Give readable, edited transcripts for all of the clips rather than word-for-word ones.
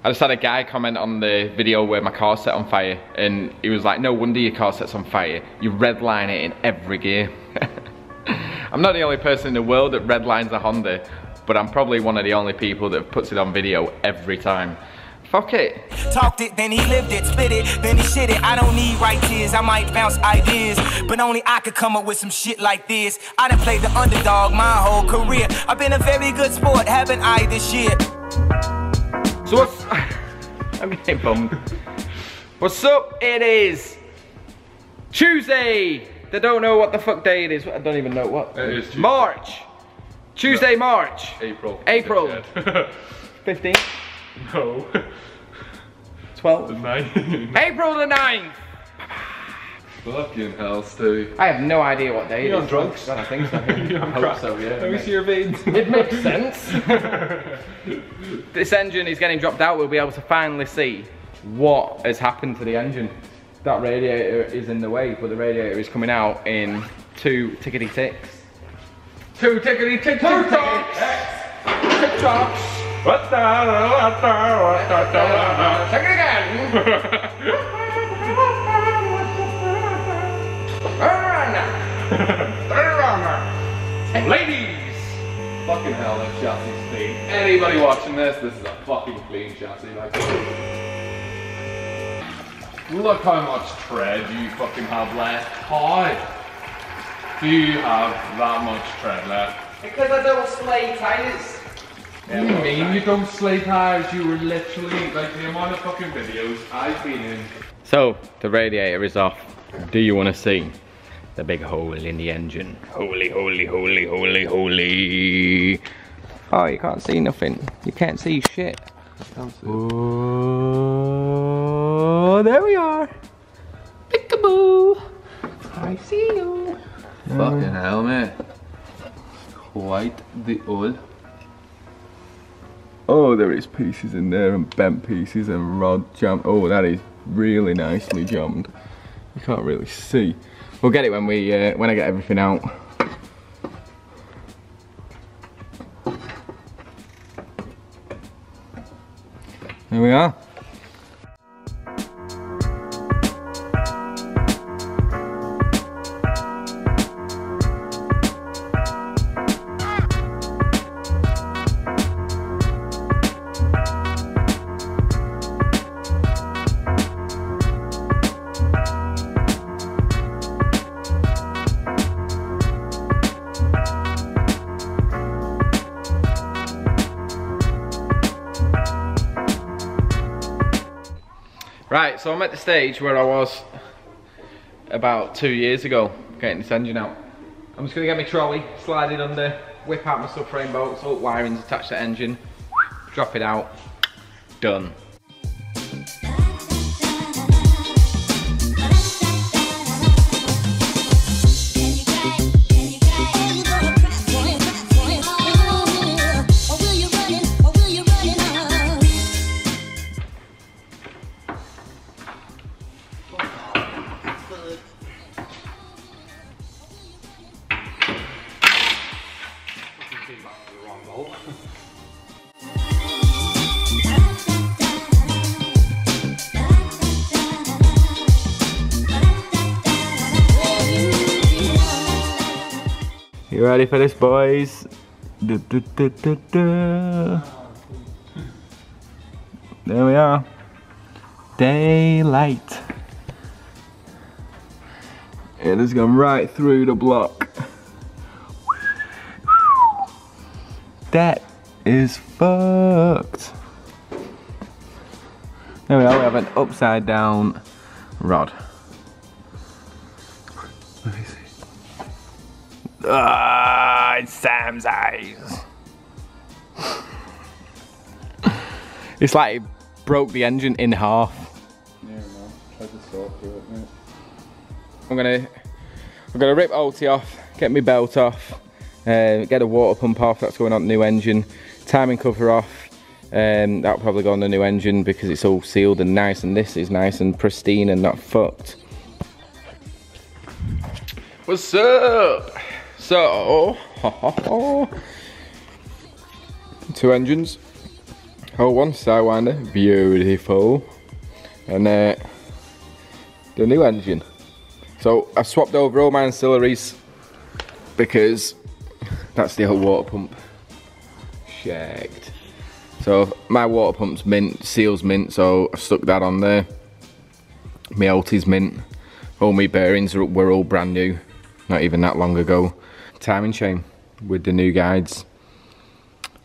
I just had a guy comment on the video where my car set on fire, and he was like, no wonder your car sets on fire, you redline it in every gear. I'm not the only person in the world that redlines a Honda, but I'm probably one of the only people that puts it on video every time. Fuck it. Talked it, then he lived it, spit it, then he shit it. I don't need right tears, I might bounce ideas, but only I could come up with some shit like this. I done played the underdog my whole career. I've been a very good sport, haven't I, this year? So what's... I'm getting bummed. What's up? It is Tuesday. They don't know what the fuck day it is. I don't even know what. It is Tuesday. March. Tuesday, March. April. 15th. No. 12th. The 9th. April the 9th. Fucking hell, Stu. I have no idea what day it is. You're on drugs? God, I think so. You're on I hope crack. so, yeah. Let me see your veins. It makes sense. This engine is getting dropped out. We'll be able to finally see what has happened to the engine. That radiator is in the way, but the radiator is coming out in 2 tickety ticks. 2 tickety ticks. 2 ticks. TikToks. What the? Check it again. Ladies! Fucking hell, that chassis's clean. Anybody watching this is a fucking clean chassis. Like, look how much tread you fucking have left. How do you have that much tread left? Because I don't slay tires. What do you mean you don't slay tires? You were literally, like, the amount of fucking videos I've been in. So, the radiator is off. Do you want to see the big hole in the engine? Holy, holy, holy, holy, holy. Oh, you can't see nothing. You can't see shit. Oh, there we are. Peekaboo. I see you. Fucking hell, mate. Quite the old. Oh, there is pieces in there and bent pieces and rod jammed. Oh, that is really nicely jammed. You can't really see. We'll get it when we when I get everything out. There we are. Right, so I'm at the stage where I was about 2 years ago, getting this engine out. I'm just gonna get my trolley, slide it under, whip out my subframe bolts, all wirings attached to the engine, drop it out, done. You ready for this, boys? There we are. Daylight. It has gone right through the block. That is fucked. There we are, we have an upside down rod. Let me see. Ah, it's Sam's eyes. It's like it broke the engine in half. Yeah, man. Try to sort through it, mate. I'm gonna rip outta off, get my belt off, get a water pump off, that's going on the new engine, timing cover off, that'll probably go on the new engine because it's all sealed and nice, and this is nice and pristine and not fucked. What's up? So, 2 engines, Oh, one Sidewinder, beautiful. And the new engine. So I've swapped over all my ancillaries because that's the old water pump. Shagged. So my water pump's mint, seal's mint, so I've stuck that on there. My Otta's mint. All my bearings were all brand new, not even that long ago. Timing chain with the new guides.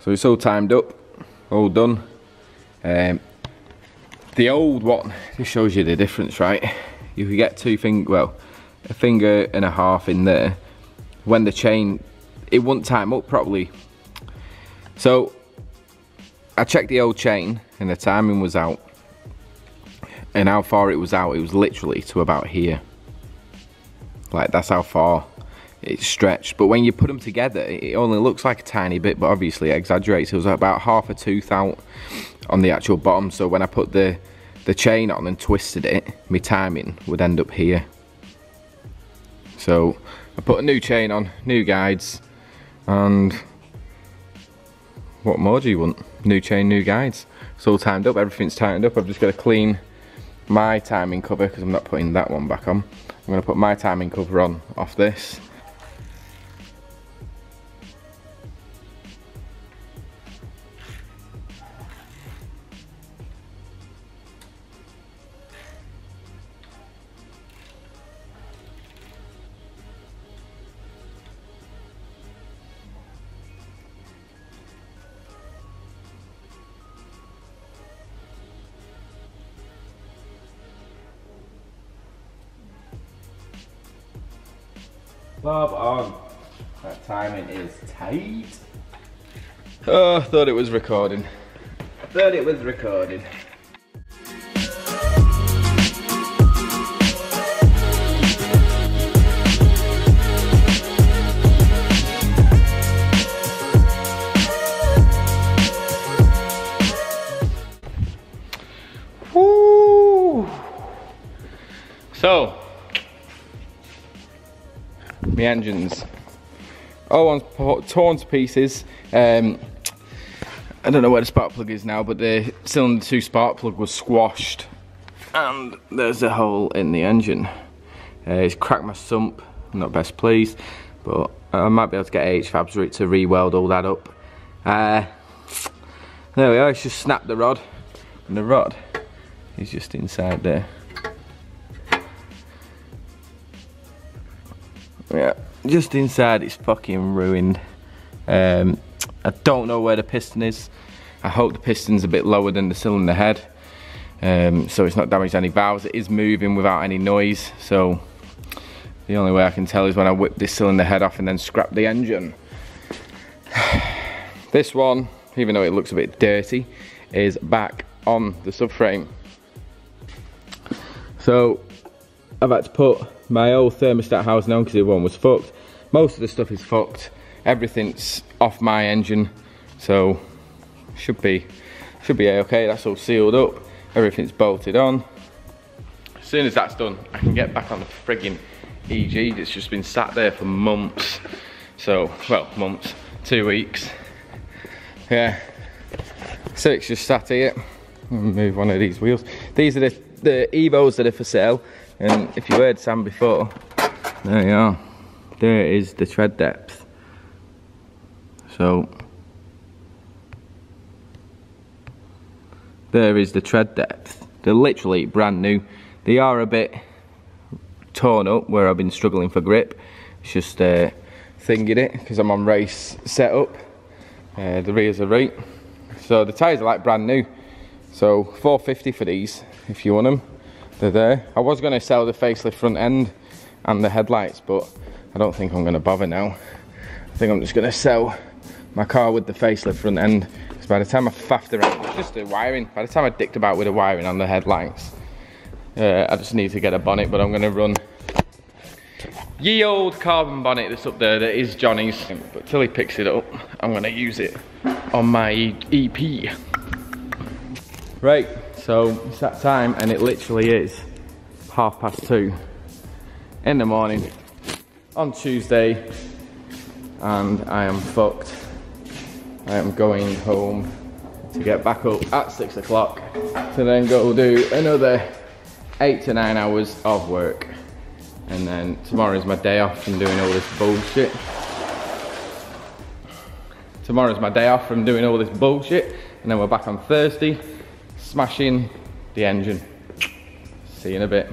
So it's all timed up, all done. The old one, this shows you the difference, right? You could get a finger and a half in there. When the chain, it wouldn't time up properly. So I checked the old chain and the timing was out. And how far it was out, it was literally to about here. Like, that's how far it's stretched. But when you put them together, it only looks like a tiny bit, but obviously it exaggerates. It was about half a tooth out on the actual bottom. So when I put the chain on and twisted it, my timing would end up here. So I put a new chain on, new guides, and what more do you want? New chain, new guides. It's all timed up, everything's tightened up. I've just got to clean my timing cover because I'm not putting that one back on. I'm going to put my timing cover on off this. Bob on. That timing is tight. Oh, I thought it was recording. Woo! So, my engines, one's torn to pieces. I don't know where the spark plug is now, but the cylinder 2 spark plug was squashed and there's a hole in the engine. It's cracked my sump, I'm not best pleased, but I might be able to get HFABs to re-weld all that up. There we are, it's just snapped the rod, and the rod is just inside there. Yeah, just inside it's fucking ruined. I don't know where the piston is. I hope the piston's a bit lower than the cylinder head, so it's not damaged any valves. It is moving without any noise, so the only way I can tell is when I whip this cylinder head off and then scrap the engine. This one, even though it looks a bit dirty, is back on the subframe. So I've had to put my old thermostat housing on because the one was fucked. Most of the stuff is fucked. Everything's off my engine, so should be okay. That's all sealed up. Everything's bolted on. As soon as that's done, I can get back on the frigging EG. It's just been sat there for months. So, well, months, 2 weeks. Yeah. So it's just sat here. I'll move one of these wheels. These are the Evos that are for sale. And if you heard Sam before, there you are. There is the tread depth. So there is the tread depth. They're literally brand new. They are a bit torn up where I've been struggling for grip. It's just thinking it because I'm on race setup. The rears are right. So the tyres are like brand new. So $450 for these if you want them. They're there. I was going to sell the facelift front end and the headlights, but I don't think I'm going to bother now. I think I'm just going to sell my car with the facelift front end, because by the time I faffed around, it's just the wiring. By the time I dicked about with the wiring on the headlights, I just need to get a bonnet, but I'm going to run ye old carbon bonnet that's up there that is Johnny's. But till he picks it up, I'm going to use it on my EP. Right, so it's that time, and it literally is 2:30 in the morning on Tuesday, and I am fucked. I am going home to get back up at 6 o'clock to then go do another 8 to 9 hours of work. And then tomorrow's my day off from doing all this bullshit. Tomorrow's my day off from doing all this bullshit. And then we're back on Thursday, smashing the engine. See you in a bit.